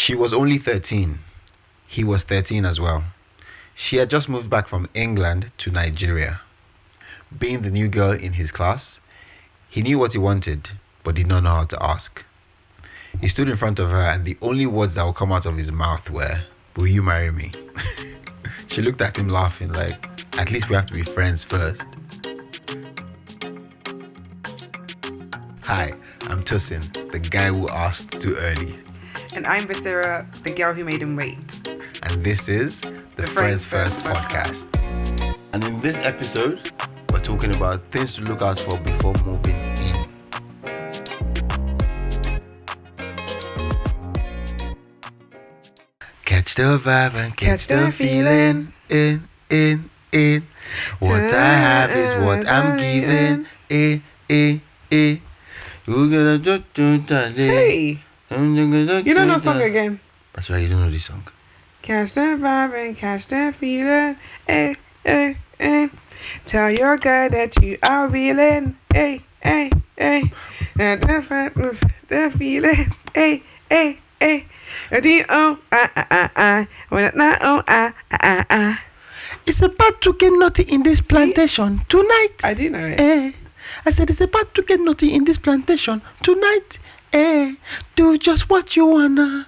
She was only 13. He was 13 as well. She had just moved back from England to Nigeria. Being the new girl in his class, he knew what he wanted, but did not know how to ask. He stood in front of her, and the only words that would come out of his mouth were, "Will you marry me?" She looked at him laughing, like, at least we have to be friends first. Hi, I'm Tosin, the guy who asked too early. And I'm Basira, the girl who made him wait. And this is the Friends First podcast. And in this episode, we're talking about things to look out for before moving in. Catch the vibe and catch the feeling. In. What I have is what I'm giving. Hey! You don't know song again. That's right, you don't know this song. Catch the vibe and catch the feeling. Tell your girl that you are willing. And the feeling. It's about to get naughty in this plantation tonight. I do know it. I said it's about to get naughty in this plantation tonight. Do just what you wanna.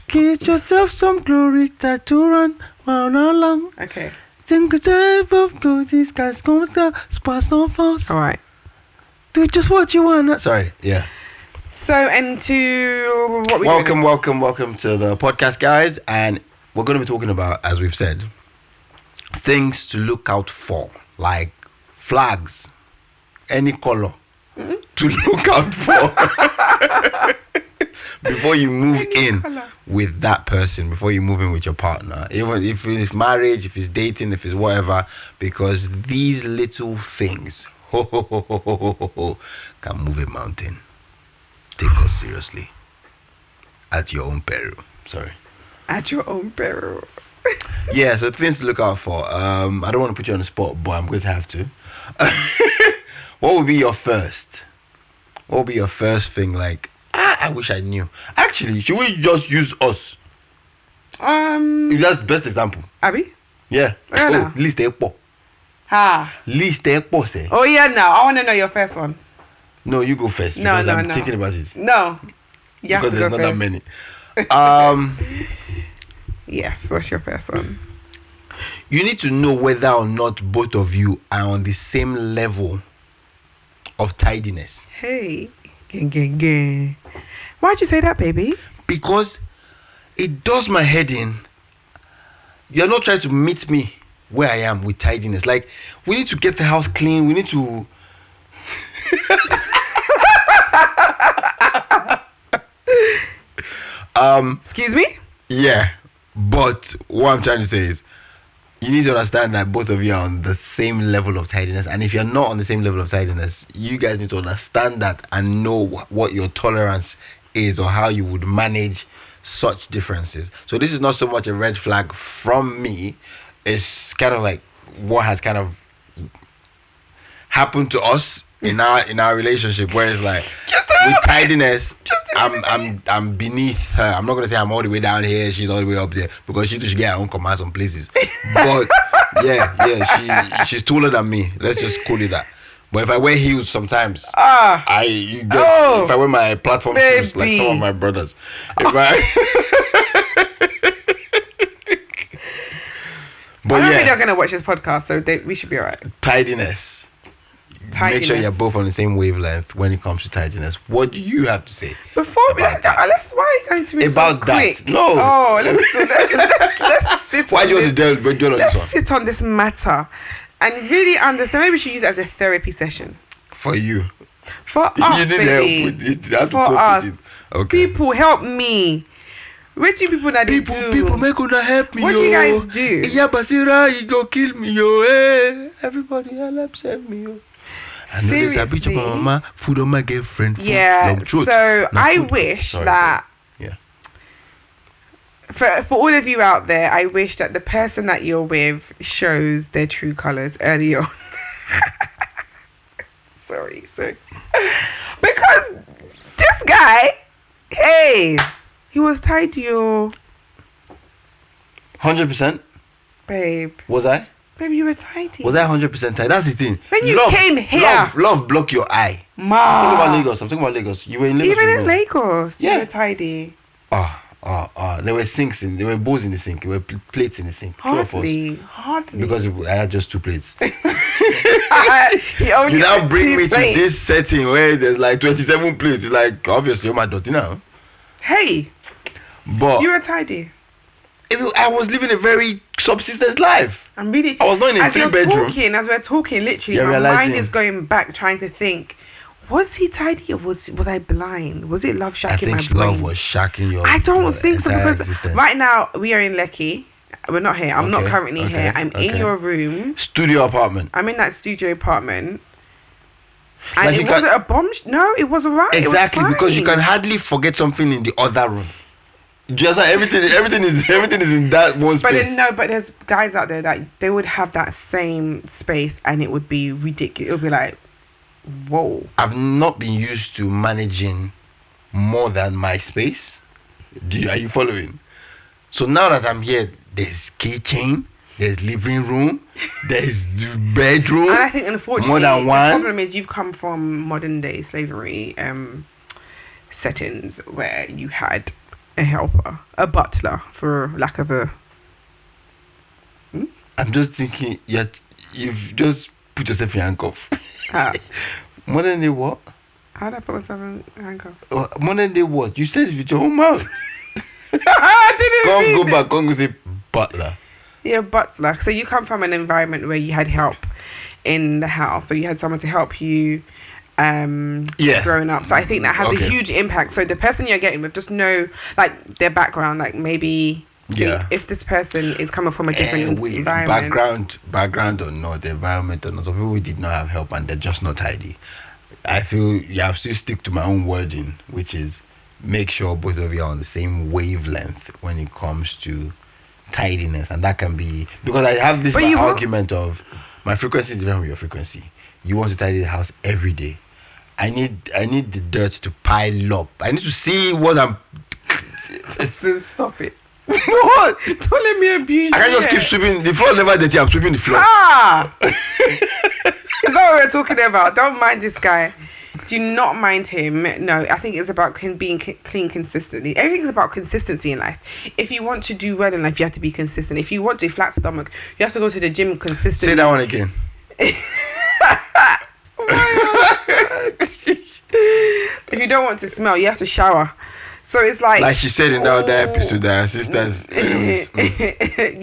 Get yourself some glory to run along. Okay. These guys come down, sparks don't false. Alright. Do just what you wanna. Sorry, yeah. So, and to what we Welcome to the podcast, guys. And we're going to be talking about, as we've said, things to look out for, like flags, any color, to look out for before you move with that person, before you move in with your partner, even if it's marriage, if it's dating, if it's whatever, because these little things can move a mountain. Take us seriously at your own peril. Sorry. At your own peril. Yeah, so things to look out for. I don't want to put you on the spot, but I'm going to have to. What would be your first? What would be your first thing? Like, I wish I knew. Actually, should we just use us? That's the best example. Abby? Yeah. List epo. List epo, say. Oh yeah, no. I want to know your first one. No, you go first because I'm thinking about it. No. Because there's not that many. Yes, what's your first one? You need to know whether or not both of you are on the same level of tidiness. Hey. Gang. Why'd you say that, baby? Because it does my head in. You're not trying to meet me where I am with tidiness. Like, we need to get the house clean. We need to... Excuse me? Yeah, but what I'm trying to say is you need to understand that both of you are on the same level of tidiness, and if you're not on the same level of tidiness, you guys need to understand that and know what your tolerance is or how you would manage such differences. So this is not so much a red flag from me, it's kind of like what has kind of happened to us in our relationship, where it's like with tidiness, I'm beneath her. I'm not gonna say I'm all the way down here, she's all the way up there, because she should get her own commands on places. But she's taller than me. Let's just call it that. But if I wear heels sometimes, if I wear my platform shoes like some of my brothers, but I don't think they're gonna watch this podcast, so we should be alright. Tidiness. Make sure you're both on the same wavelength when it comes to tidiness. What do you have to say? Before why are you going to be about so that? Quick? No. Oh, let's sit. Why do you want to dwell on this one? Let's sit on this matter and really understand. Maybe we should use it as a therapy session. For you. For us, baby. For us. Okay. People, help me. Where do people that do? People make una help me. What do you guys do? Yeah, Basira, he go kill me, yo. Everybody help me, yo. I know there's a bitch of my mama, food on my girlfriend. Yeah, so I wish that for all of you out there, I wish that the person that you're with shows their true colours early on. Sorry. Because this guy, hey, He was tidy, or 100%? babe. Was I? Babe, you were tidy. Was I 100% tight? That's the thing. When you came here. Love block your eye. Ma. I'm talking about Lagos. You were in Lagos. Even in with me. Lagos, Yeah. you were tidy. There were there were bowls in the sink. There were plates in the sink. True or false? Hardly. Because I had just 2 plates. He only You now had bring 2 me plates. to this setting where there's like 27 plates. It's like, obviously, you're my daughter now. Hey, But you were tidy. I was living a very subsistence life. I'm really. I was not in a as you're 3-bedroom. As we're talking, literally, You're my mind realizing- is going back, trying to think. Was he tidy, or was I blind? Was it love I shacking my think brain? love was shacking your. I don't your think so, entire because existence. right now we are in Lekki. We're not here. I'm not Okay, currently okay, here. I'm in okay. your room. Studio apartment. I'm in that studio apartment. And Like you it can- wasn't a bomb. No, it was alright. Exactly, because you fine. can hardly forget something in the other room. Just like everything is in that one But space. then, no, but there's guys out there that they would have that same space, and it would be ridiculous. It would be like, whoa. I've not been used to managing more than my space. Are you following? So now that I'm here, there's kitchen, there's living room, there's bedroom. And I think, unfortunately, more than the one. problem is you've come from modern day slavery settings where you had a helper, a butler, for lack of a. I'm just thinking, you've just put yourself in handcuff. How? Modern day what? How did I put myself in handcuffs? Modern day what? You said it with your own mouth. I didn't Come mean go it. back, come go say butler. Yeah, butler. So you come from an environment where you had help in the house, so you had someone to help you growing up. So I think that has a Okay. huge impact. So the person you're getting with, just know like their background, like maybe Yeah. if this person is coming from a different environment. Background or not, the environment or not. Some people did not have help and they're just not tidy. I feel I have to stick to my own wording, which is make sure both of you are on the same wavelength when it comes to tidiness, and that can be because I have this But you won't- argument of my frequency is different from your frequency. You want to tidy the house every day. I need the dirt to pile up. I need to see what I'm. So stop it. What? Don't let me abuse you. I can't just keep yet. sweeping the floor. Never dirty. I'm sweeping the floor. Ah! It's not what we're talking about. Don't mind this guy. Do not mind him. No, I think it's about him being clean consistently. Everything's about consistency in life. If you want to do well in life, you have to be consistent. If you want a flat stomach, you have to go to the gym consistently. Say that one again. If you don't want to smell, you have to shower. So it's like She said in the other episode that her sisters. Anyways,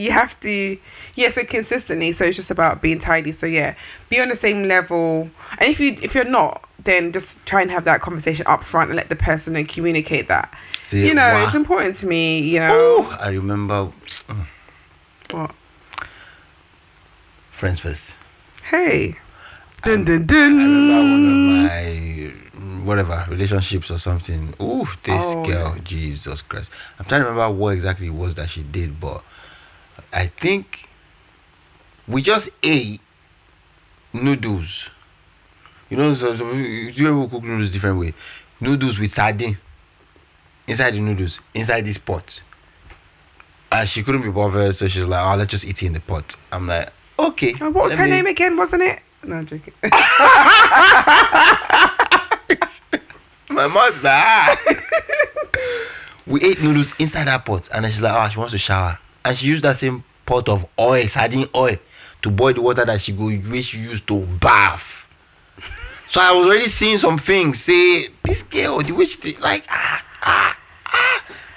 you have to, so consistently. So it's just about being tidy. So yeah, be on the same level. And if you're not, then just try and have that conversation up front and let the person know, communicate that. See, You know, wow. it's important to me. You Ooh, know. I remember. What? Friends first. Hey. Dun dun I remember one dun. of my whatever relationships or something. Ooh, this Oh, girl, Jesus Christ! I'm trying to remember what exactly it was that she did, but I think we just ate noodles. You know, you ever cook noodles different way? Noodles with sardine inside the noodles, inside this pot. And she couldn't be bothered, so she's like, "Oh, let's just eat it in the pot." I'm like, "Okay." Oh, what was let her me- name again? Wasn't it? No, I'm joking. My mom's like, we ate noodles inside that pot, and then she's like, she wants to shower, and she used that same pot of oil, sardine oil, to boil the water that she used to bath. So I was already seeing some things. Say this girl, the way she did, like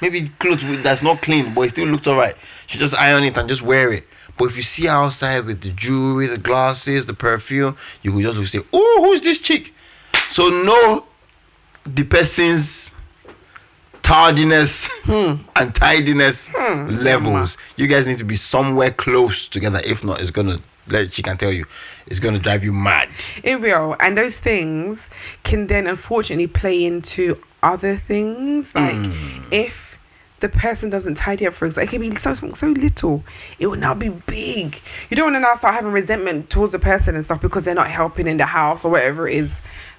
maybe clothes that's not clean, but it still looks alright. She just iron it and just wear it. But if you see her outside with the jewelry, the glasses, the perfume, you could just say, "Oh, who's this chick?" So know the person's tardiness and tidiness levels. You guys need to be somewhere close together. If not, she can tell you, it's gonna drive you mad. It will. And those things can then unfortunately play into other things. Like if the person doesn't tidy up, for example, it can be so little. It will now be big. You don't want to now start having resentment towards the person and stuff because they're not helping in the house or whatever it is.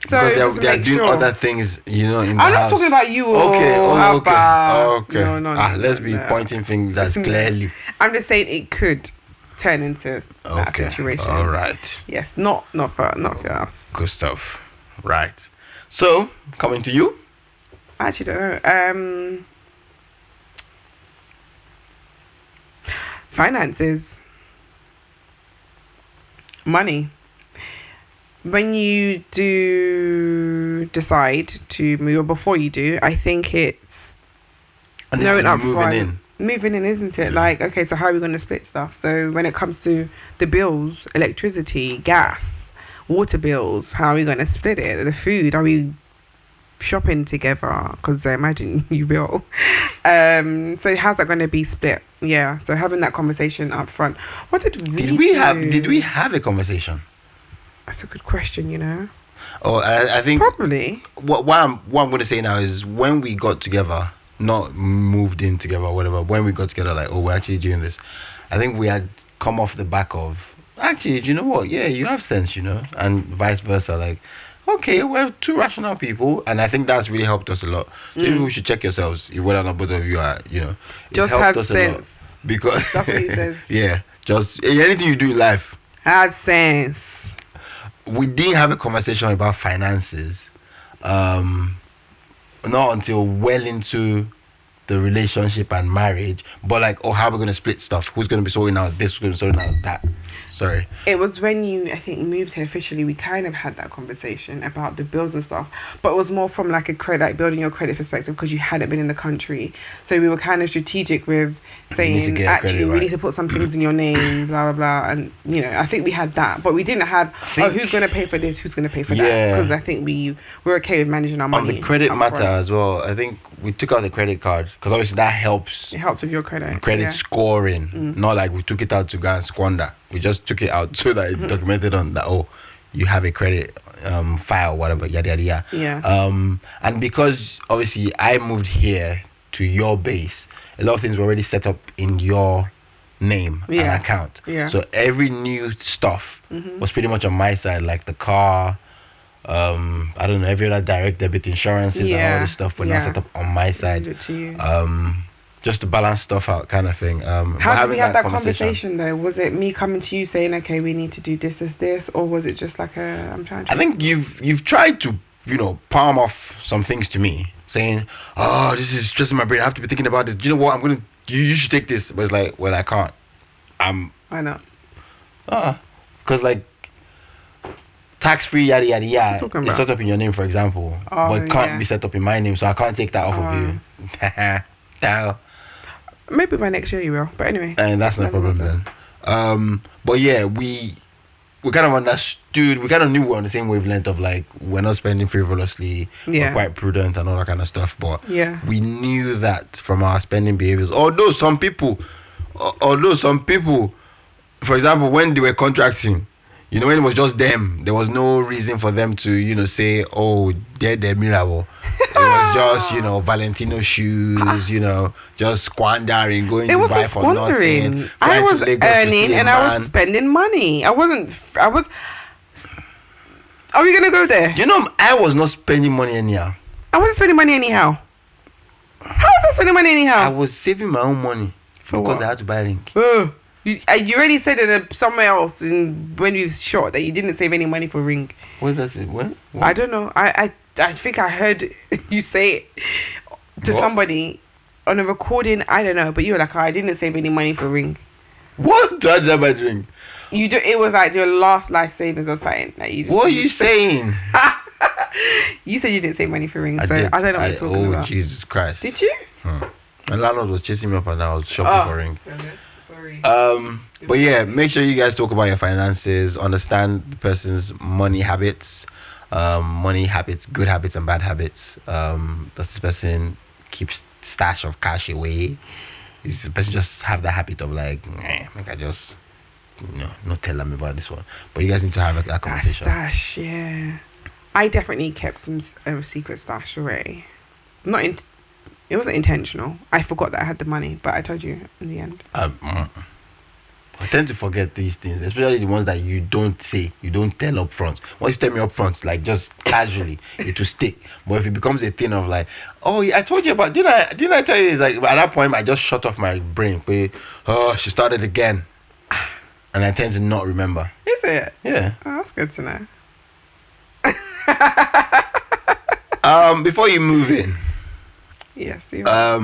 So because they're doing other things, in the I'm house. not talking about you or Okay, okay. No, let's be pointing fingers clearly. I'm just saying it could turn into that situation. All right. Yes, not for us. Good stuff. Right. So, coming to you. I actually don't know. Finances. Money. When you do decide to move, or before you do, I think it's And knowing up moving front. in. Moving in, isn't it? Like, okay, so how are we going to split stuff? So when it comes to the bills, electricity, gas, water bills, how are we going to split it? The food, are we shopping together? Because I imagine you will. So how's that going to be split? Yeah. So having that conversation up front. What did we do? Did we have a conversation? That's a good question. Oh, I think Probably. what I'm going to say now is when we got together, not moved in together or whatever, when we got together, like, oh, we're actually doing this, I think we had come off the back of, actually, do you know what? Yeah, you have sense, and vice versa. Like, okay, we're two rational people, and I think that's really helped us a lot. So maybe we should check yourselves, whether or not both of you are, it's Just helped have us a lot. sense. Because That's what he says. yeah, just anything you do in life. Have sense. We didn't have a conversation about finances not until well into the relationship and marriage, but like, oh, how are we going to split stuff? Who's going to be sorting out this? Who's going to be sorting out that? Sorry. It was when you, I think, moved here officially, we kind of had that conversation about the bills and stuff, but it was more from like a credit, like building your credit perspective, because you hadn't been in the country. So we were kind of strategic with saying, actually, we need to put some things in your name, blah, blah, blah. And, I think we had that, but we didn't have, who's going to pay for this? Who's going to pay for that? Because I think we're okay with managing our money. On the credit matter as well, I think we took out the credit card because obviously that helps. It helps with your credit. Credit scoring. Not like we took it out to go and squander. We just took it out so that it's documented on that, oh, you have a credit file, whatever, yada, yada, yada. Yeah. And because obviously I moved here to your base, a lot of things were already set up in your name and account. Yeah. So every new stuff was pretty much on my side, like the car, I don't know, every other direct debit insurances and all this stuff were now set up on my side. Just to balance stuff out, kind of thing. How did we have that conversation though? Was it me coming to you saying, okay, we need to do this, or was it just like I think you've tried to, palm off some things to me, saying, oh, this is stressing my brain. I have to be thinking about this. Do you know what? You should take this. But it's like, well, I can't. Why not? Because like tax-free, yada, yada, yada, it's set up in your name, for example. But it can't be set up in my name, so I can't take that off of you. Maybe by next year you will, but anyway. And that's no problem then. But yeah, we kind of understood, we kind of knew we were on the same wavelength of like, we're not spending frivolously, we're quite prudent and all that kind of stuff. But we knew that from our spending behaviors. Although some people, for example, when they were contracting, when it was just them, there was no reason for them to, say, oh, they're Miracle. It was just, Valentino shoes, just squandering, going to buy for nothing. I was earning and I was spending money. Are we going to go there? I was not spending money anyhow. I wasn't spending money anyhow. How was I spending money anyhow? I was saving my own money because I had to buy a ring. You already said it somewhere else when you shot that you didn't save any money for ring. What does it? What? I don't know. I think I heard you say it to somebody on a recording. I don't know, but you were like, I didn't save any money for ring. What? Do I have my ring? You do. It was like your last life savings or something. That you just what are you saying? You said you didn't save money for ring, I don't know what you're talking about. Oh, Jesus Christ. Did you? My landlord was chasing me up and I was shopping for ring. Sorry. But yeah, make sure you guys talk about your finances, understand the person's money habits, good habits and bad habits. Does this person keep stash of cash away? Does the person just have the habit of like, I just, not tell them about this one. But you guys need to have that conversation. Stash, yeah. I definitely kept some secret stash away. Not in It wasn't intentional. I forgot that I had the money, but I told you in the end. I tend to forget these things, especially the ones that you don't say, you don't tell up front. Once you tell me up front, like just casually, it will stick. But if it becomes a thing of like, oh, yeah, I told you about, didn't I tell you? It's like, at that point, I just shut off my brain. Oh, she started again. And I tend to not remember. Is it? Yeah. Oh, that's good to know. Before you move in, yes. You are.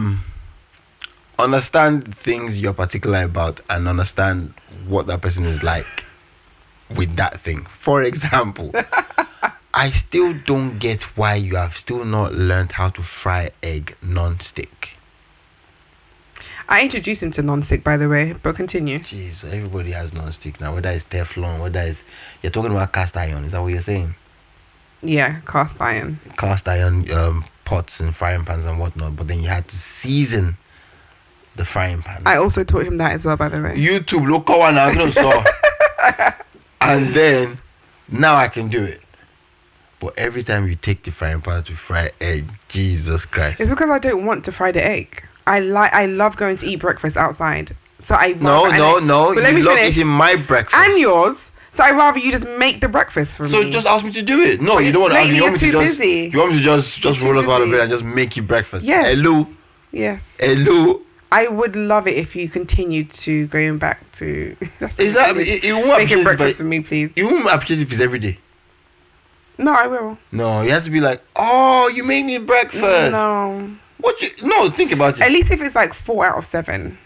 Understand things you're particular about and understand what that person is like with that thing. For example, I still don't get why you have still not learned how to fry egg non-stick. I introduced him to non-stick, by the way, but continue. Jeez, everybody has non-stick now. Whether it's Teflon, whether it's... You're talking about cast iron. Is that what you're saying? Yeah, cast iron. Cast iron pots and frying pans and whatnot. But then you had to season the frying pan. I also taught him that as well, by the way. YouTube, look one I'm gonna saw. And then now I can do it. But every time you take the frying pan to fry egg, Jesus Christ. It's because I don't want to fry the egg. I love going to eat breakfast outside. So I No. But let You me love finish. eating my breakfast. And yours. So I'd rather you just make the breakfast for me. So just ask me to do it. No, But you don't want to ask me. lately You want me to you're just too busy. You want me to just You're too roll up out of busy. bed and just make you breakfast. Yes. Hello. Yes. Hello. I would love it if you continued to going back to... Is that it won't making appreciate breakfast if for me, please. you won't appreciate if it's every day. No, I will. No, it has to be like, oh, you made me breakfast. No. No, think about it. At least if it's like 4 out of 7.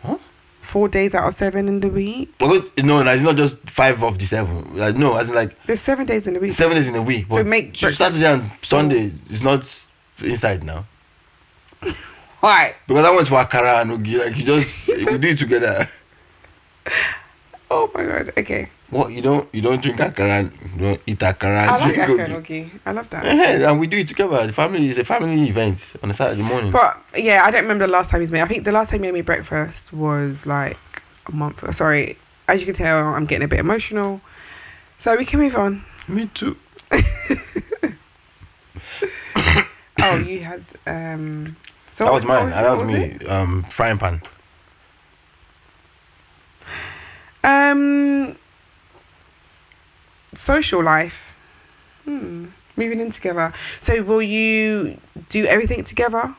Huh? 4 days out of 7 in the week. But no, it's not just 5 of the 7. Like, no, as in like There's 7 days in the week. 7 days in a week. So But make breakfast. Saturday and Sunday is not inside now. Why? Because that one's for akara and ugi. Like, we do it together. Oh my god. Okay. What, you don't drink akara and you don't eat akara and I like drink akara ugi? okay. I love that. And we do it together. The family is a family event on a Saturday morning. But yeah, I don't remember the last time he's made. I think the last time he made me breakfast was like a month. Sorry, as you can tell, I'm getting a bit emotional. So we can move on. Me too. Oh, you had So That was mine. That was what me. it? Frying pan. Social life. Moving in together. So will you do everything together?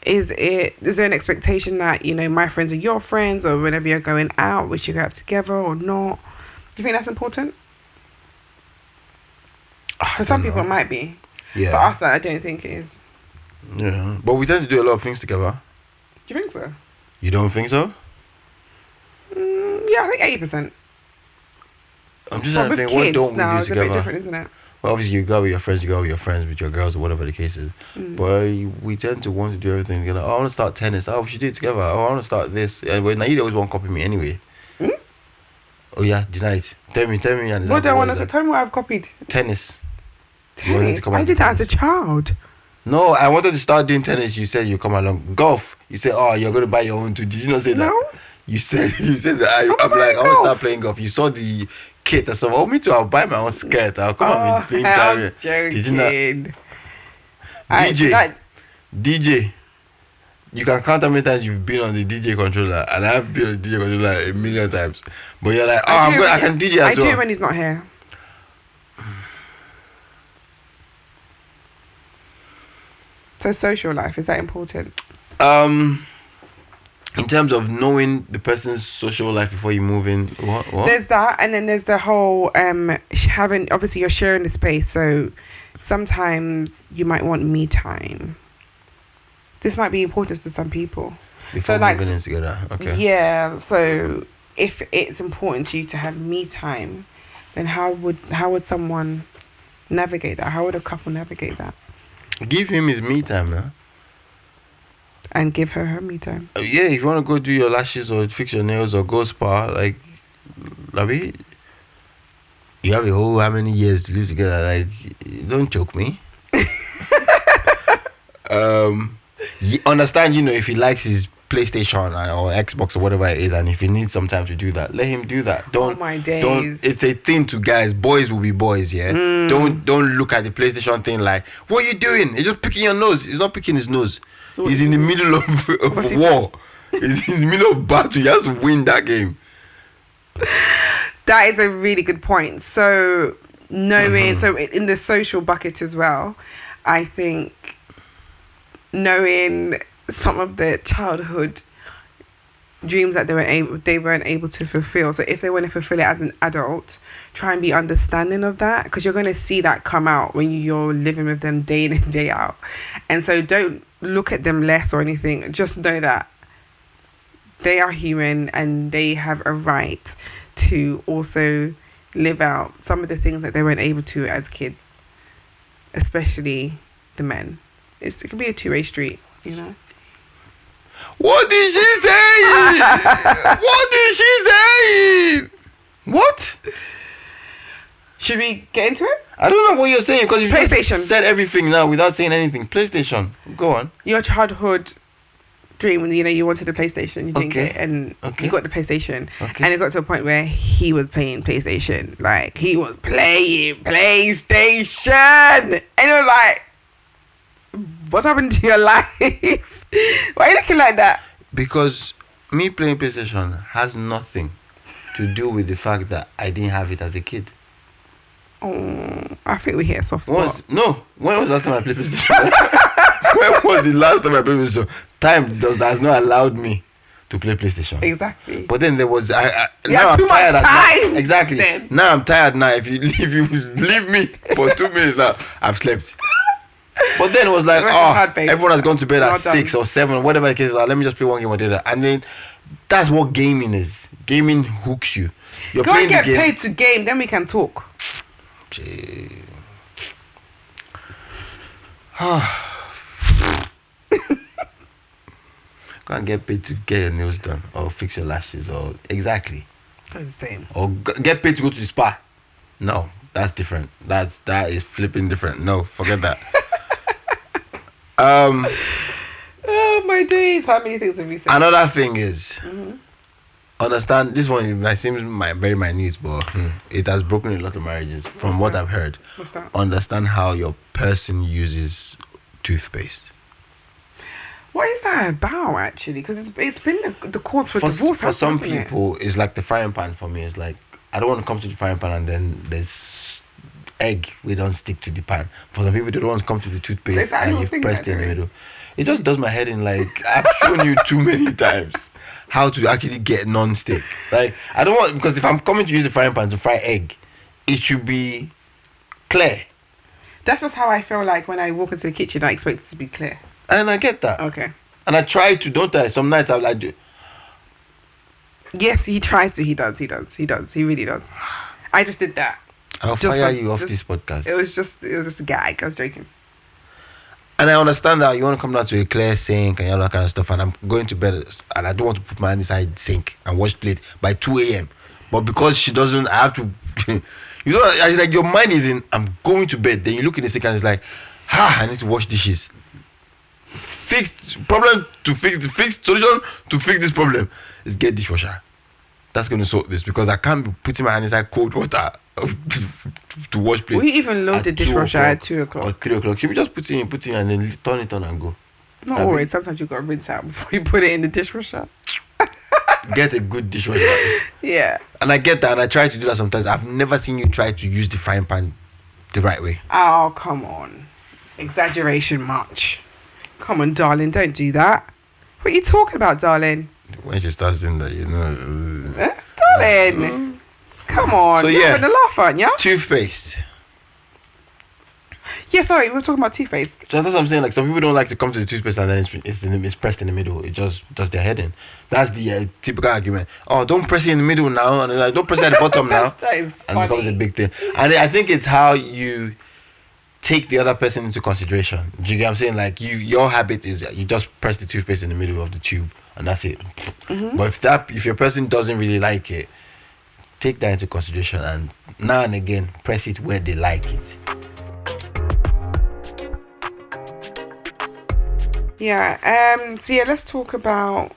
Is there an expectation that, you know, my friends are your friends, or whenever you're going out, we should go out together or not? Do you think that's important? For some people it might be. Yeah. For us, I don't think it is. Yeah. But we tend to do a lot of things together. Do you think so? You don't think so? Yeah, I think 80%. I'm just But trying to with think, what kids don't we now, do it's a bit together? different, isn't it? Well, obviously, you go with your friends, you go with your friends, with your girls, or whatever the case is. But we tend to want to do everything together. Oh, I want to start tennis. Oh, we should do it together. Oh, I want to start this. And now you always want to copy me anyway. Oh, yeah, deny it. Tell me. And What do I want to tell me what I've copied? Tennis. You wanted to Tennis. come I and did do that as a tennis. child. No, I wanted to start doing tennis. You said you come along. Golf. You said, oh, you're going to buy your own too. Did you not say that? No. You said that. I'm like, I playing want to golf. start playing golf. You saw the kit and stuff. Oh, me too. I'll buy my own skirt. I'll come and be doing I'm carry. joking. Did you not? DJ. You can count how many times you've been on the DJ controller, and I've been on the DJ controller a million times. But you're like, oh, I can DJ I as do well. it when he's not here. So social life, is that important? In terms of knowing the person's social life before you move in, what? There's that, and then there's the whole having, obviously you're sharing the space, so sometimes you might want me time. This might be important to some people. Before so like, moving in together, okay. Yeah, so if it's important to you to have me time, then how would someone navigate that? How would a couple navigate that? Give him his me time, man. And give her me time. Yeah, if you want to go do your lashes or fix your nails or go spa, like, Labi, you have a whole how many years to live together? Like, don't choke me. Understand, if he likes his PlayStation or Xbox or whatever it is, and if he needs some time to do that, let him do that. Don't. Oh my days. Don't. It's a thing to guys. Boys will be boys. Yeah. Don't look at the PlayStation thing like, what are you doing? He's just picking your nose. He's not picking his nose. So He's in the middle of war. He's in the middle of battle. He has to win that game. That is a really good point. So knowing, so in the social bucket as well, I think knowing some of the childhood dreams that they weren't able to fulfill. So if they want to fulfill it as an adult, try and be understanding of that, because you're going to see that come out when you're living with them day in and day out. And so don't look at them less or anything. Just know that they are human and they have a right to also live out some of the things that they weren't able to as kids, especially the men. It can be a two-way street, you know. What did she say? What did she say? What? Should we get into it? I don't know what you're saying, because you PlayStation. just said everything now without saying anything. PlayStation. Go on. Your childhood dream when you wanted a PlayStation, you didn't Okay. get it, and Okay. you got the PlayStation, Okay. and it got to a point where he was playing PlayStation, like he was playing PlayStation, and it was like, what's happened to your life? Why are you looking like that? Because me playing PlayStation has nothing to do with the fact that I didn't have it as a kid. Oh, I think we hit a soft spot. When was the last time I played PlayStation? When was the last time I played PlayStation? Time has not allowed me to play PlayStation. Exactly. But then there was now had too I'm tired much at night. time Exactly. then. Now I'm tired now. If you leave me for 2 minutes now, I've slept. But then it was like, The rest is hard, babes. everyone has gone to bed at Well done. 6 or 7, whatever the case is. Let me just play one game or the other. And then that's what gaming is. Gaming hooks you. You're Go and playing get the game. paid to game, then we can talk. Gee. Go and get paid to get your nails done or fix your lashes or exactly. It's the same. Or get paid to go to the spa. No, that's different. That is flipping different. No, forget that. Oh my days! How many things have we said? Another thing is, understand, this one might seem very minute, but it has broken a lot of marriages from What's what that? I've heard. What's that? Understand how your person uses toothpaste. What is that about, actually? Because it's been the cause for divorce. For some hasn't it? people, it's like the frying pan. For me, it's like, I don't want to come to the frying pan and then there's egg. We don't stick to the pan. For some people, they don't want to come to the toothpaste It's that and whole you've thing pressed that it in the they're middle. It just does my head in. Like, I've shown you too many times how to actually get non-stick. Like, I don't want, because if I'm coming to use the frying pan to fry egg, it should be clear. That's just how I feel like when I walk into the kitchen. I expect it to be clear. And I get that. Okay. And I try to, don't I? Some nights I do. Yes, he tries to. He does. He really does. I just did that. I'll Just fire like- you off just- this podcast. It was just a gag. I was joking. And I understand that you want to come down to a clear sink and all that kind of stuff. And I'm going to bed and I don't want to put my hand inside the sink and wash plate by 2 a.m. But because she doesn't, I have to. You know, it's like your mind is in, I'm going to bed. Then you look in the sink and it's like, I need to wash dishes. Solution to fix this problem is get dishwasher. That's going to sort this, because I can't be putting my hand inside cold water to wash plate. We even load at the 2 dishwasher at o'clock 2 o'clock. or 3 o'clock. Should we just put it in and then turn it on and go? Not Have always. Sometimes you got to rinse out before you put it in the dishwasher. Get a good dishwasher. Yeah. And I get that, and I try to do that sometimes. I've never seen you try to use the frying pan the right way. Oh, come on. Exaggeration much. Come on, darling. Don't do that. What are you talking about, darling? When she starts doing that, you know. Darling. Come on. So, You're yeah. having a laugh, aren't you? Toothpaste. Yeah, sorry. We were talking about toothpaste. So that's what I'm saying. Like, some people don't like to come to the toothpaste and then it's pressed in the middle. It just does their head in. That's the typical argument. Oh, don't press it in the middle now, and like, don't press it at the bottom now. That is And it becomes a funny. big thing. And I think it's how you take the other person into consideration. Do you get what I'm saying? Like, your habit is you just press the toothpaste in the middle of the tube and that's it. But if your person doesn't really like it, take that into consideration and now and again press it where they like it. Yeah. So yeah, let's talk about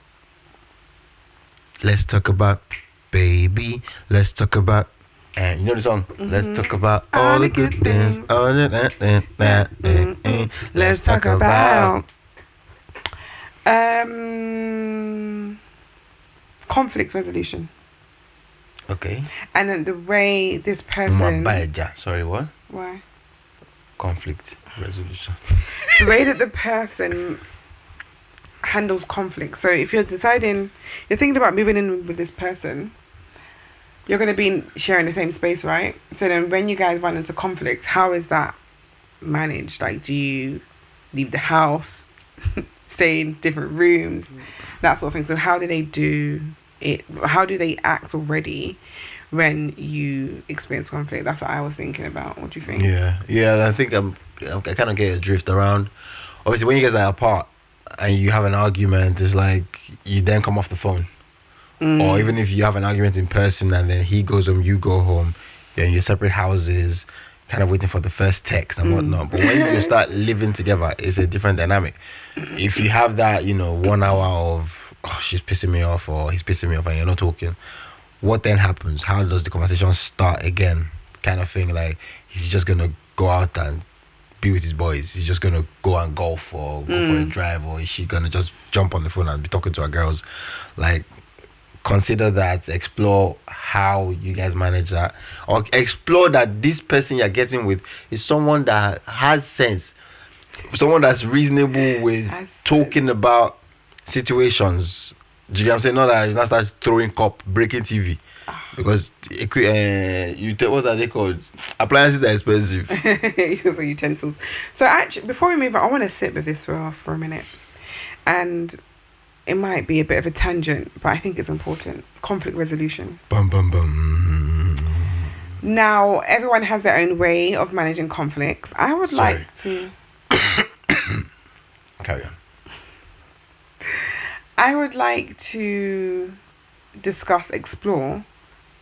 Let's talk about baby. Let's talk about. And you know the song. Let's talk about all the good things. All the Let's talk about conflict resolution. Okay. And then the way this person. Sorry, what? Why? Conflict resolution. The way that the person handles conflict. So if you're deciding, you're thinking about moving in with this person, you're going to be sharing the same space, right? So then when you guys run into conflict, how is that managed? Like, do you leave the house, stay in different rooms, that sort of thing? So how do they do it? How do they act already when you experience conflict? That's what I was thinking about. What do you think? Yeah. I think I kind of get a drift around. Obviously, when you guys are apart and you have an argument, it's like you then come off the phone. Or even if you have an argument in person and then he goes home, you go home, you're in your separate houses, kind of waiting for the first text and whatnot. But when you start living together, it's a different dynamic. If you have that, 1 hour of, she's pissing me off or he's pissing me off and you're not talking, what then happens? How does the conversation start again? Kind of thing, like he's just going to go out and be with his boys. He's just going to go and golf or go for a drive, or is she going to just jump on the phone and be talking to her girls? Like, consider that, explore how you guys manage that, or explore that this person you're getting with is someone that has sense, someone that's reasonable with talking about situations. Do you get what I'm saying? Not that you not start throwing cup, breaking TV, because what are they called? Appliances are expensive. Those are utensils. So actually, before we move on, I want to sit with this for a minute, and it might be a bit of a tangent, but I think it's important. Conflict resolution. Bum, bum, bum. Now, everyone has their own way of managing conflicts. I would like to... Carry on. I would like to explore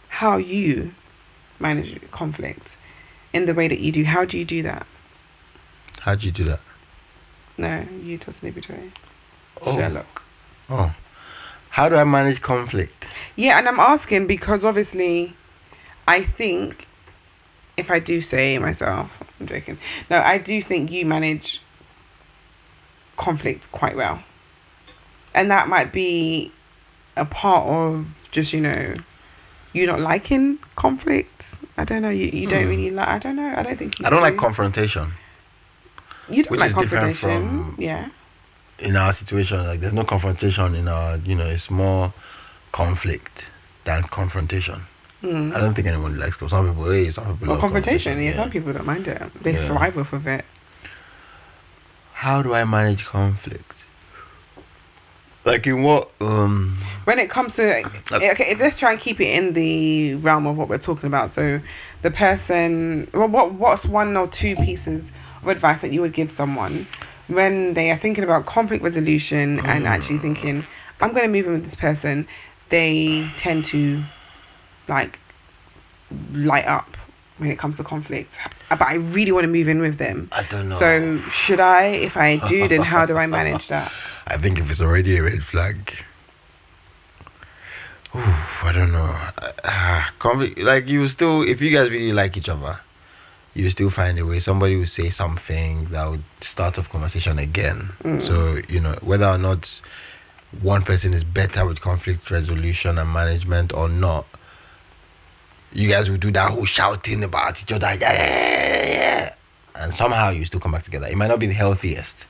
how you manage conflict in the way that you do. How do you do that? How do you do that? No, you tell me between. Oh. Sherlock. Oh, how do I manage conflict? Yeah, and I'm asking because obviously, I think, if I do say myself, I'm joking. No, I do think you manage conflict quite well, and that might be a part of just you not liking conflict. I don't know. You don't really like. I don't know. I don't think. I don't like confrontation. You don't which like is confrontation. different from Yeah. In our situation, like there's no confrontation in our, it's more conflict than confrontation. I don't think anyone likes some people. Some people love confrontation. Yeah, some people don't mind it. They thrive off of it. How do I manage conflict? Like in what? When it comes to okay, let's try and keep it in the realm of what we're talking about. So, the person. Well, what's one or two pieces of advice that you would give someone when they are thinking about conflict resolution and actually thinking, I'm going to move in with this person? They tend to light up when it comes to conflict, but I really want to move in with them. I don't know. So should I? If I do, then how do I manage that? I think if it's already a red flag, I don't know. Conflict, like you still, if you guys really like each other, you still find a way. Somebody will say something that would start off conversation again. So, whether or not one person is better with conflict resolution and management or not, you guys will do that whole shouting about each other. Yeah. And somehow you still come back together. It might not be the healthiest.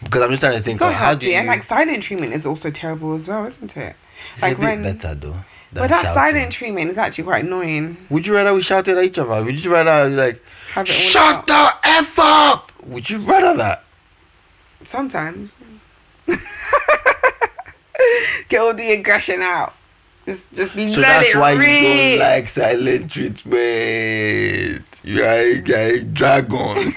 Because I'm just trying to think, how do you... And like silent treatment is also terrible as well, isn't it? It's like a bit better though. But that silent treatment is actually quite annoying. Would you rather we shouted at each other? Would you rather like, have it all shut the F up? Would you rather that? Sometimes. Get all the aggression out. Just so let it that's why read. You don't like silent treatment. You're a dragon.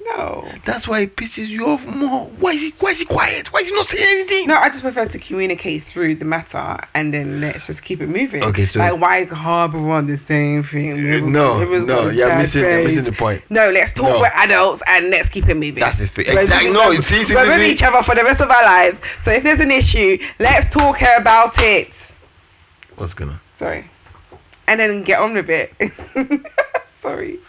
No. That's why it pisses you off more. Why is he quiet? Why is he not saying anything? No, I just prefer to communicate through the matter and then let's just keep it moving. Okay, so like why harbour on the same thing? No, you're missing the point. No, let's talk with adults and let's keep it moving. That's the thing. Exactly. No, we're with each other for the rest of our lives. So if there's an issue, let's talk about it. What's gonna? Sorry. And then get on with it. Sorry.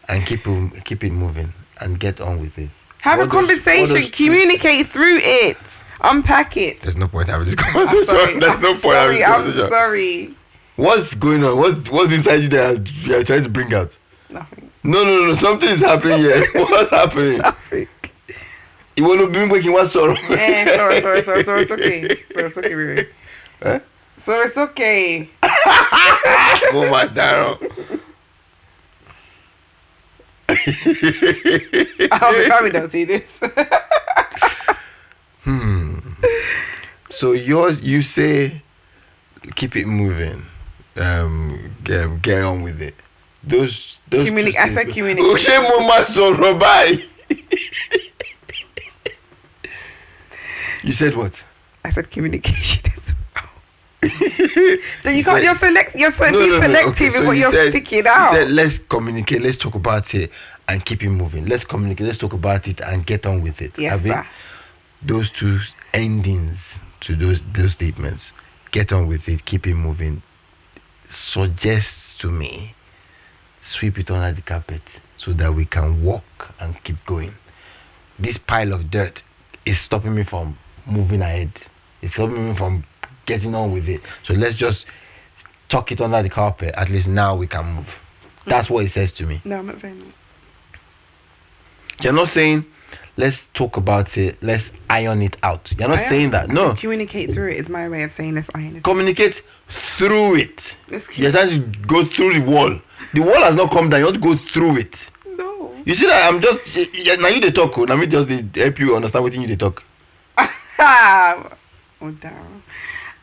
And keep it moving and get on with it. Have a conversation. Communicate through it. Unpack it. There's no point having this conversation. There's no point having this conversation. I'm sorry. What's going on? What's inside you that you're trying to bring out? Nothing. No. Something is happening here. What's happening? Nothing. You want to be making what sorrow? Sorry. It's okay. It's okay, baby. Huh? So it's okay. Oh my darn. I hope the family don't see this. So you say keep it moving. Get on with it. Those I said communicate. Okay, mama, so bye. You said what? I said communication as well. You're selective in what you're picking out. You said let's communicate, let's talk about it and keep it moving. Let's communicate, let's talk about it and get on with it. Yes, sir. Those two endings to those statements, get on with it, keep it moving, suggests to me sweep it under the carpet so that we can walk and keep going. This pile of dirt is stopping me from moving ahead. It's stopping me from getting on with it. So let's just tuck it under the carpet. At least now we can move. That's what it says to me. No, I'm not saying that. You're not saying let's talk about it, let's iron it out. You're not saying that. No. Communicate through it is my way of saying let's iron it. Communicate through it. You're trying to go through the wall. The wall has not come down. You want to go through it. No. You see that I'm just now you they talk. Now me just help you understand what you they talk. Oh, Daryl.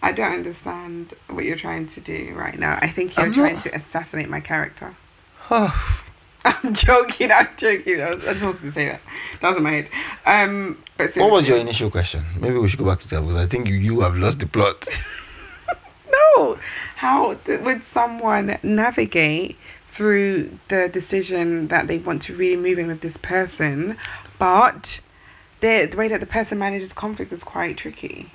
I don't understand what you're trying to do right now. I think you're trying to assassinate my character. I'm joking. I just wanted to say that. That was in my head. But what was your initial question? Maybe we should go back to that because I think you have lost the plot. No. How would someone navigate through the decision that they want to really move in with this person, but the way that the person manages conflict is quite tricky.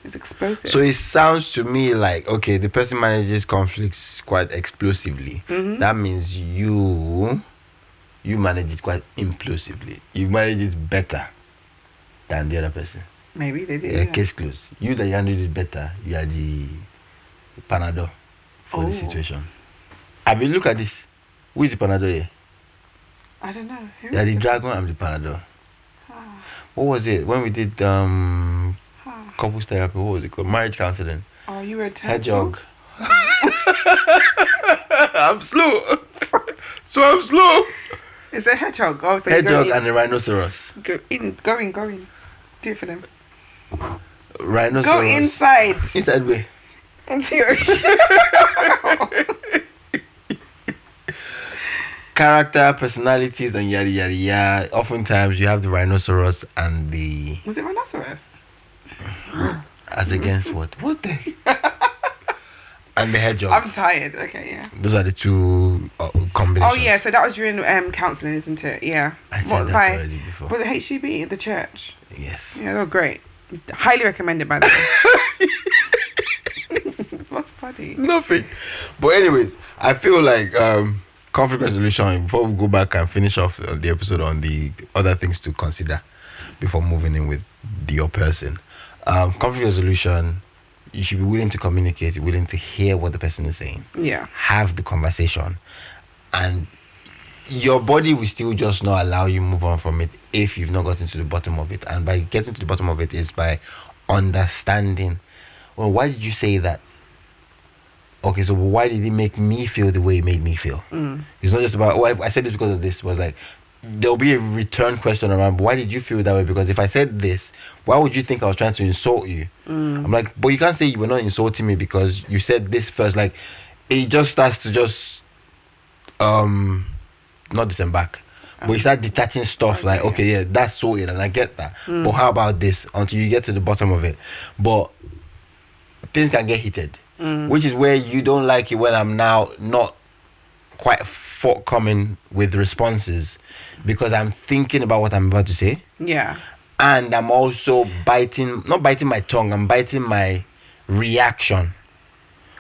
It's explosive. So it sounds to me like, okay, the person manages conflicts quite explosively. Mm-hmm. That means you manage it quite implosively. You manage it better than the other person. Maybe they do. Yeah, case closed. You that handled it better, you are the Panadol for the situation. I mean, look at this. Who is the Panadol here? I don't know. You are the dragon, I'm the Panadol. What was it when we did couples therapy? What was it called? Marriage counseling. Oh, you were a hedgehog. I'm slow. So I'm slow. It's a hedgehog. Oh, so hedgehog and a rhinoceros. Go in. Do it for them. Rhinoceros. Go inside. Inside where? Into your character, personalities, and yada yada yada. Oftentimes, you have the rhinoceros and the. Was it rhinoceros? As against what? What the? And the hedgehog. I'm tired. Okay, yeah. Those are the two combinations. Oh yeah, so that was during counselling, isn't it? Yeah. I said that already before. Was it HCB, the church? Yes. Yeah, they were great. Highly recommended, by the way. What's funny? Nothing. But anyways, I feel like conflict resolution, before we go back and finish off the episode on the other things to consider before moving in with your person, conflict resolution, you should be willing to communicate, willing to hear what the person is saying. Yeah. Have the conversation. And your body will still just not allow you move on from it if you've not gotten to the bottom of it. And by getting to the bottom of it is by understanding, well, why did you say that? Okay, so why did it make me feel the way it made me feel? It's not just about, oh, I said this because of this. It was like, there'll be a return question around, but why did you feel that way? Because if I said this, why would you think I was trying to insult you? I'm like, but you can't say you were not insulting me because you said this first. Like, it just starts to just, not disembark, But you start detaching stuff like, okay, yeah, that's sorted, and I get that. But how about this? Until you get to the bottom of it. But things can get heated, which is where you don't like it when I'm now not quite forthcoming with responses, because I'm thinking about what I'm about to say. Yeah. And I'm also not biting my tongue, I'm biting my reaction.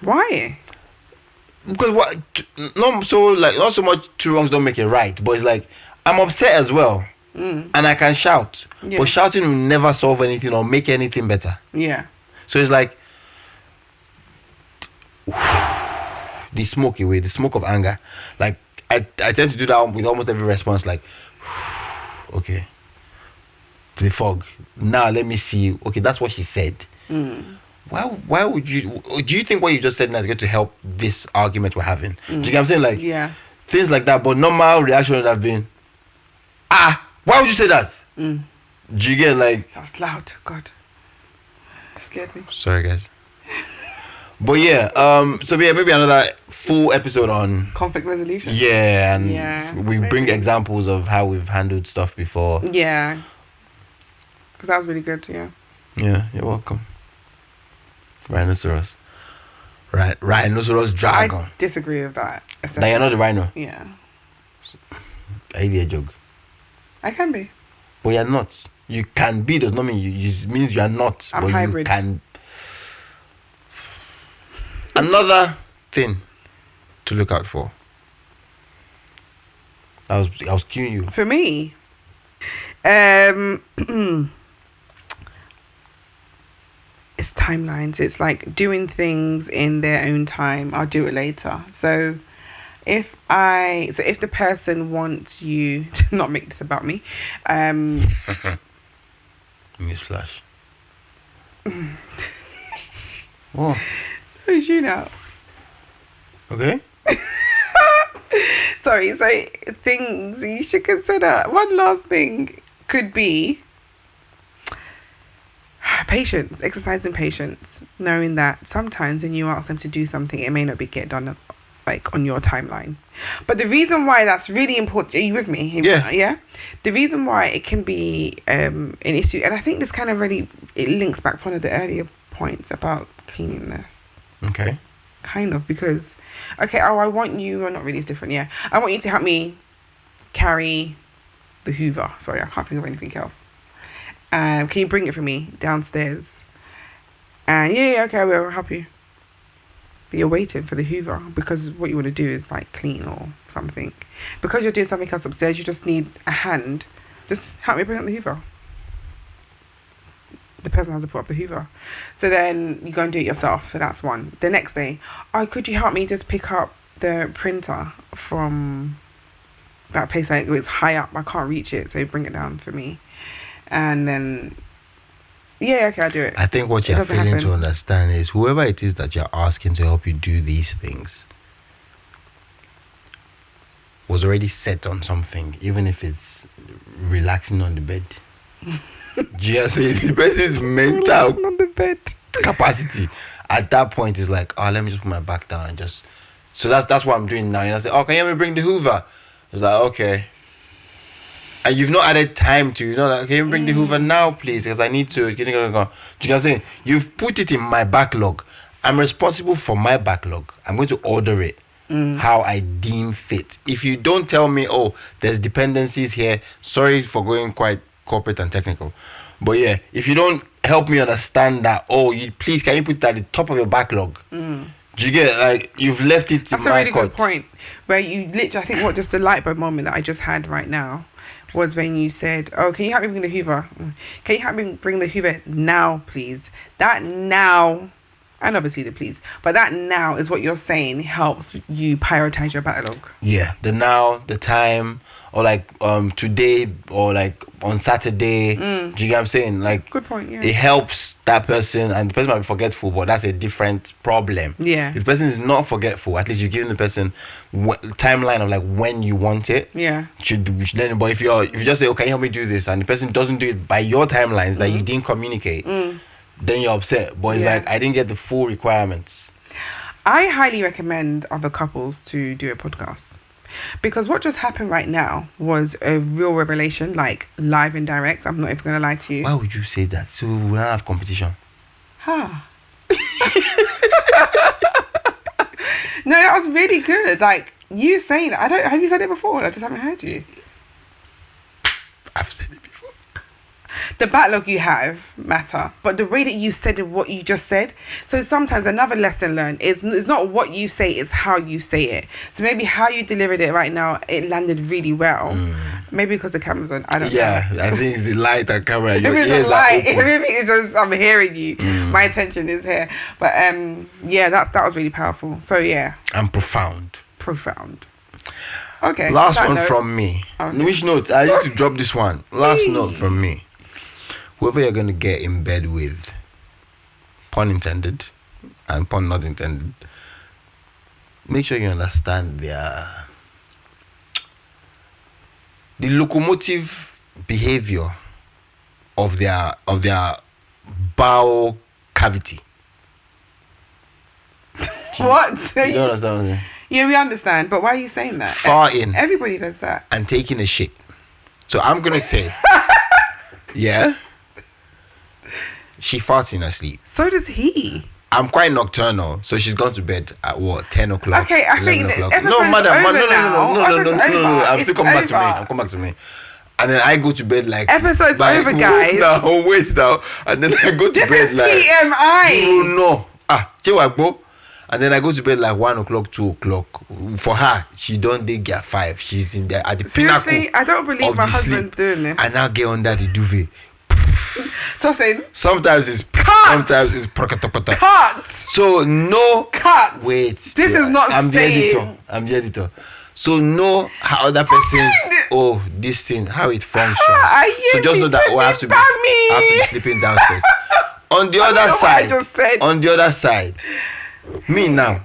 Why? Because not so much two wrongs don't make it right, but it's like I'm upset as well, and I can shout, but shouting will never solve anything or make anything better. Yeah. So it's like the smoke away, the smoke of anger. Like I tend to do that with almost every response. Like, okay, the fog. Now let me see. Okay, that's what she said. Why would you? Do you think what you just said now is going to help this argument we're having? Do you get what I'm saying? Like, things like that. But normal reaction would have been, why would you say that? Do you get, like? That was loud. God, it scared me. Sorry, guys. But yeah, so yeah, maybe another full episode on conflict resolution. Yeah, and we bring examples of how we've handled stuff before. Yeah, because that was really good. Yeah. Yeah, you're welcome. Rhinoceros. Rhinoceros dragon. I disagree with that. That you're not the rhino. Yeah. Are you a joke? I can be. But you're not. You can be does not mean you means you are not. I'm but hybrid. You can. Another thing to look out for. I was cueing you. For me, it's timelines. It's like doing things in their own time. I'll do it later. So if the person wants you to not make this about me, Newsflash. What? Who's you now? Okay. Sorry, so things you should consider. One last thing could be patience, exercising patience, knowing that sometimes when you ask them to do something, it may not be get done like on your timeline. But the reason why that's really important, are you with me? Yeah. The reason why it can be an issue, and I think this kind of really, it links back to one of the earlier points about cleanliness. Okay. Kind of, because, okay, I want you, or not really, it's different, yeah. I want you to help me carry the Hoover. Sorry, I can't think of anything else. Can you bring it for me downstairs? And yeah, okay, I will help you. But you're waiting for the Hoover because what you want to do is like clean or something. Because you're doing something else upstairs, you just need a hand. Just help me bring up the Hoover. The person has to put up the Hoover. So then you go and do it yourself. So that's one. The next day, could you help me just pick up the printer from that place? Like, it's high up, I can't reach it, so you bring it down for me. And then, yeah, okay, I'll do it. I think what you're failing to understand is whoever it is that you're asking to help you do these things was already set on something, even if it's relaxing on the bed. Just the person's mental on the bed capacity at that point is like, let me just put my back down and just. So that's what I'm doing now. You know, I say, can you help me bring the Hoover? It's like, okay. And you've not added time to, like, can you bring the Hoover now, please? Because I need to. Do you know what I'm saying? You've put it in my backlog. I'm responsible for my backlog. I'm going to order it how I deem fit. If you don't tell me, there's dependencies here, sorry for going quite corporate and technical, but yeah, if you don't help me understand that, can you put it at the top of your backlog? Do you get, like, you've left it that's in a my really court. good point, where you literally, I think just the light bulb moment that I just had right now was when you said, can you help me bring the Hoover? Can you help me bring the Hoover now, please? That now, and obviously the please, but that now is what you're saying helps you prioritize your backlog. Yeah, the now, the time, or like today, or like on Saturday. Do you get what I'm saying? Like, good point. Yeah, it helps that person, and the person might be forgetful, but that's a different problem. Yeah, if the person is not forgetful, at least you're giving the person timeline of like when you want it. Yeah, should then. But if you just say, can you help me do this, and the person doesn't do it by your timelines that you didn't communicate, then you're upset. But it's like, I didn't get the full requirements. I highly recommend other couples to do a podcast, Because what just happened right now was a real revelation, like live and direct. I'm not even going to lie to you. Why would you say that? So we don't have competition. Huh. No, that was really good. Like, you saying, have you said it before? I just haven't heard you. I've said it before. The backlog you have matter, but the way that you said what you just said. So sometimes another lesson learned is it's not what you say, it's how you say it. So maybe how you delivered it right now, it landed really well. Maybe because the camera's on. I don't know. I think it's the light and camera. Your Maybe ears it's are light. open. Maybe it's just I'm hearing you. My attention is here. But that was really powerful. So yeah. And profound. Okay. Last that one note. from me. Okay. Which note? I need to drop this one. Last note from me. Whoever you're going to get in bed with, pun intended and pun not intended, make sure you understand the locomotive behavior of their bowel cavity. What? You don't understand what I'm saying? Yeah, we understand. But why are you saying that? Farting Everybody does that. and taking a shit. So I'm going to say, yeah, she farts in her sleep. So does he. I'm quite nocturnal, so she's gone to bed at what, 10 o'clock? Okay, I think 11 the o'clock. episode's No, madam, over now. no. Episode's over. I'm It's still coming back to me. over. I'm coming back to me. And then I go to bed like. Episode's over, guys. Wait now. And then I go to This bed is like. TMI. You know. Chewagbo. And then I go to bed like 1 o'clock, 2 o'clock. For her, she don't dig at 5. She's in there at the Seriously, pinnacle. I don't believe of my the husband's sleep. doing this. And now get under the duvet. Tossing. Sometimes it's. Cut. Sometimes it's. Prokotopota. Cut. So no. Cut. Wait. This is not I'm staying. the editor. So know how other person's this thing, how it functions. So just know that I have to be sleeping downstairs. On the other side, me now,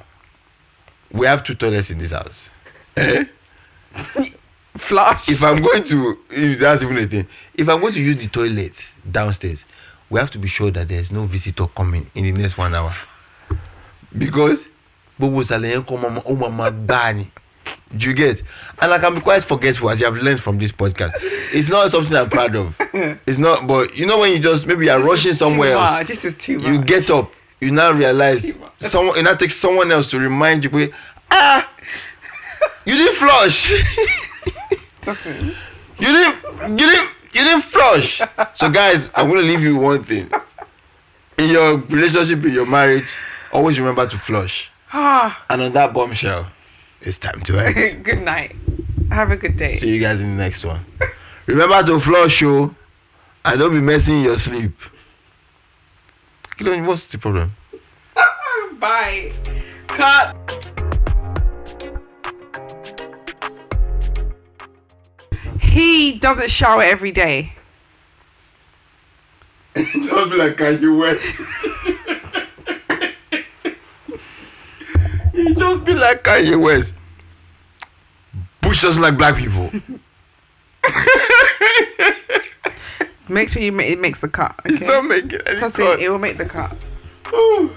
we have 2 toilets in this house. Flush. If that's even a thing. If I'm going to use the toilet downstairs, we have to be sure that there's no visitor coming in the next 1 hour. Because Bobo Salen come mama bani. Do you get? And I can be quite forgetful, as you have learned from this podcast. It's not something I'm proud of. It's not, but you know when you just maybe you're rushing somewhere else. This is too much. You get up, you now realize it now takes someone else to remind you, you didn't flush. Tossing. You didn't flush. So guys, I'm gonna leave you with one thing. In your relationship, in your marriage, always remember to flush. And on that bombshell, it's time to end. Good night. Have a good day. See you guys in the next one. Remember to flush, and don't be messing your sleep. What's the problem? Bye. Cut. He doesn't shower every day. Don't be like Kanye West. You just be like Kanye West. Bush doesn't like black people. Make sure it makes the cut. Okay? It's not making any Tossing, cut. it will make the cut. Ooh.